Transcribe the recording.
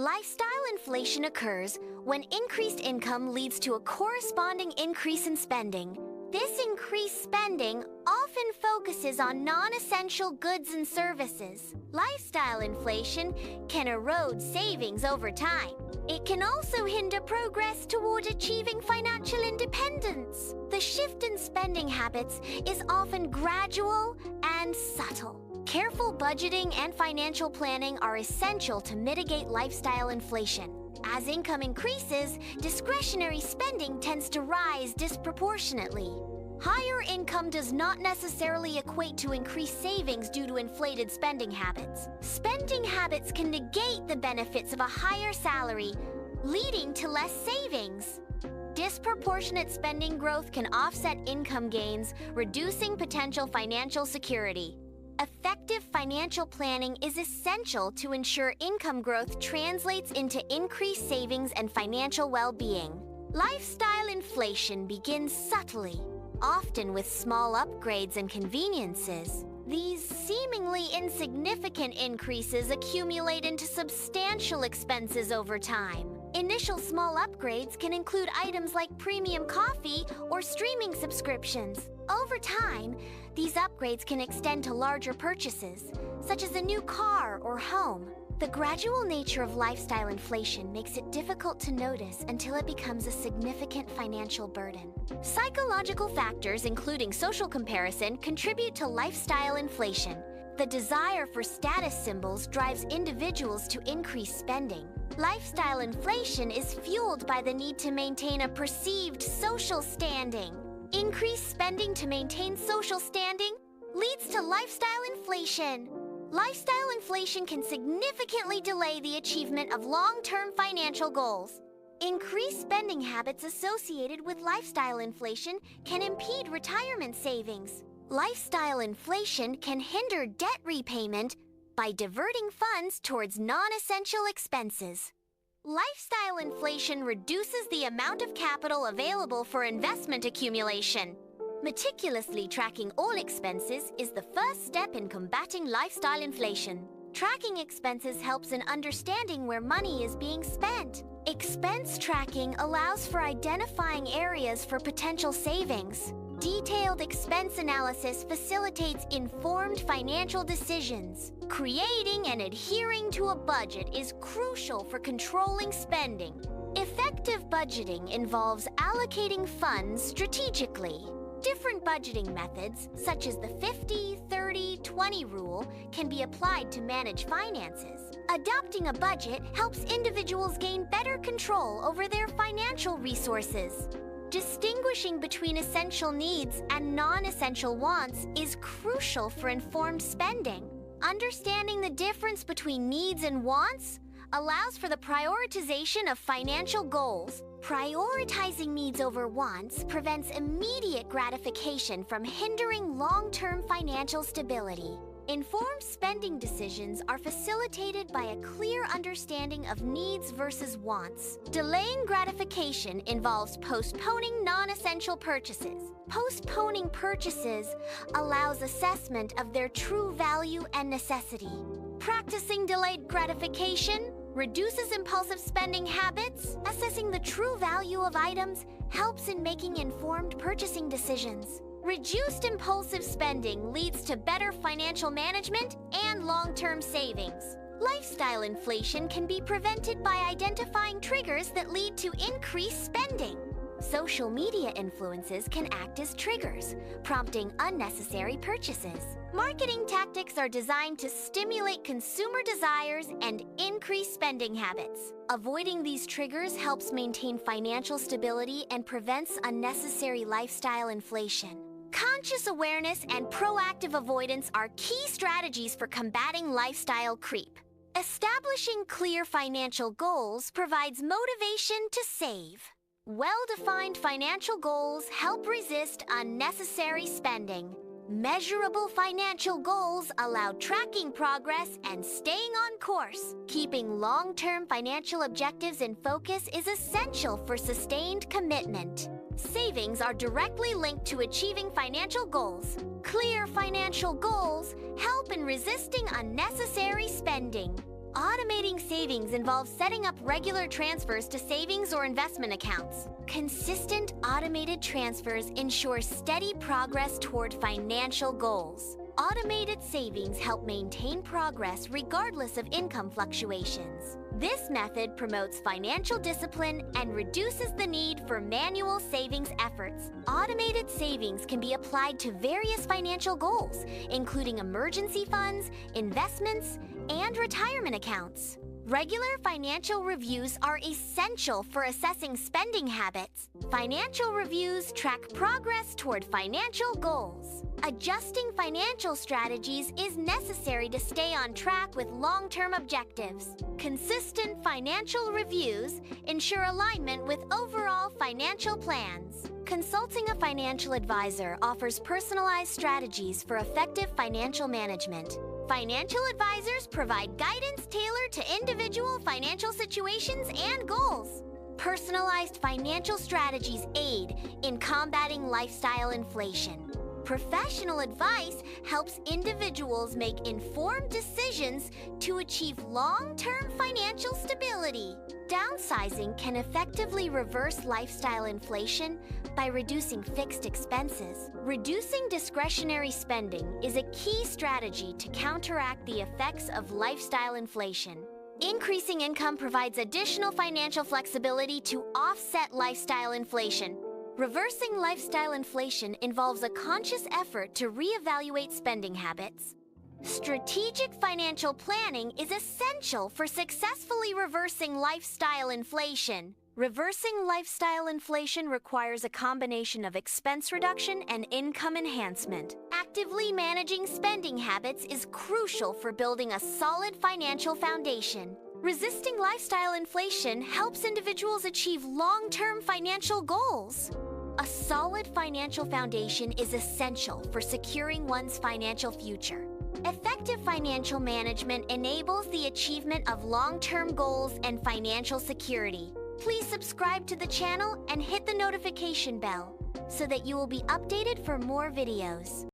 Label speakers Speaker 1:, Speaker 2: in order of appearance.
Speaker 1: Lifestyle inflation occurs when increased income leads to a corresponding increase in spending. This increased spending often focuses on non-essential goods and services. Lifestyle inflation can erode savings over time. It can also hinder progress toward achieving financial independence. The shift in spending habits is often gradual and subtle. Careful budgeting and financial planning are essential to mitigate lifestyle inflation. As income increases, discretionary spending tends to rise disproportionately. Higher income does not necessarily equate to increased savings due to inflated spending habits. Spending habits can negate the benefits of a higher salary, leading to less savings. Disproportionate spending growth can offset income gains, reducing potential financial security. Effective financial planning is essential to ensure income growth translates into increased savings and financial well-being. Lifestyle inflation begins subtly, often with small upgrades and conveniences. These seemingly insignificant increases accumulate into substantial expenses over time. Initial small upgrades can include items like premium coffee or streaming subscriptions. Over time, these upgrades can extend to larger purchases, such as a new car or home. The gradual nature of lifestyle inflation makes it difficult to notice until it becomes a significant financial burden. Psychological factors, including social comparison, contribute to lifestyle inflation. The desire for status symbols drives individuals to increase spending. Lifestyle inflation is fueled by the need to maintain a perceived social standing. Increased spending to maintain social standing leads to lifestyle inflation. Lifestyle inflation can significantly delay the achievement of long-term financial goals. Increased spending habits associated with lifestyle inflation can impede retirement savings. Lifestyle inflation can hinder debt repayment by diverting funds towards non-essential expenses. Lifestyle inflation reduces the amount of capital available for investment accumulation. Meticulously tracking all expenses is the first step in combating lifestyle inflation. Tracking expenses helps in understanding where money is being spent. Expense tracking allows for identifying areas for potential savings. Detailed expense analysis facilitates informed financial decisions. Creating and adhering to a budget is crucial for controlling spending. Effective budgeting involves allocating funds strategically. Different budgeting methods, such as the 50-30-20 rule, can be applied to manage finances. Adopting a budget helps individuals gain better control over their financial resources. Distinguishing between essential needs and non-essential wants is crucial for informed spending. Understanding the difference between needs and wants allows for the prioritization of financial goals. Prioritizing needs over wants prevents immediate gratification from hindering long-term financial stability. Informed spending decisions are facilitated by a clear understanding of needs versus wants. Delaying gratification involves postponing non-essential purchases. Postponing purchases allows assessment of their true value and necessity. Practicing delayed gratification reduces impulsive spending habits. Assessing the true value of items helps in making informed purchasing decisions. Reduced impulsive spending leads to better financial management and long-term savings. Lifestyle inflation can be prevented by identifying triggers that lead to increased spending. Social media influences can act as triggers, prompting unnecessary purchases. Marketing tactics are designed to stimulate consumer desires and increase spending habits. Avoiding these triggers helps maintain financial stability and prevents unnecessary lifestyle inflation. Conscious awareness and proactive avoidance are key strategies for combating lifestyle creep. Establishing clear financial goals provides motivation to save. Well-defined financial goals help resist unnecessary spending. Measurable financial goals allow tracking progress and staying on course. Keeping long-term financial objectives in focus is essential for sustained commitment. Savings are directly linked to achieving financial goals. Clear financial goals help in resisting unnecessary spending. Automating savings involves setting up regular transfers to savings or investment accounts. Consistent automated transfers ensure steady progress toward financial goals. Automated savings help maintain progress regardless of income fluctuations. This method promotes financial discipline and reduces the need for manual savings efforts. Automated savings can be applied to various financial goals, including emergency funds, investments, and retirement accounts. Regular financial reviews are essential for assessing spending habits. Financial reviews track progress toward financial goals. Adjusting financial strategies is necessary to stay on track with long-term objectives. Consistent financial reviews ensure alignment with overall financial plans. Consulting a financial advisor offers personalized strategies for effective financial management. Financial advisors provide guidance tailored to individual financial situations and goals. Personalized financial strategies aid in combating lifestyle inflation. Professional advice helps individuals make informed decisions to achieve long-term financial stability. Downsizing can effectively reverse lifestyle inflation by reducing fixed expenses. Reducing discretionary spending is a key strategy to counteract the effects of lifestyle inflation. Increasing income provides additional financial flexibility to offset lifestyle inflation. Reversing lifestyle inflation involves a conscious effort to reevaluate spending habits. Strategic financial planning is essential for successfully reversing lifestyle inflation. Reversing lifestyle inflation requires a combination of expense reduction and income enhancement. Actively managing spending habits is crucial for building a solid financial foundation. Resisting lifestyle inflation helps individuals achieve long-term financial goals. A solid financial foundation is essential for securing one's financial future. Effective financial management enables the achievement of long-term goals and financial security. Please subscribe to the channel and hit the notification bell so that you will be updated for more videos.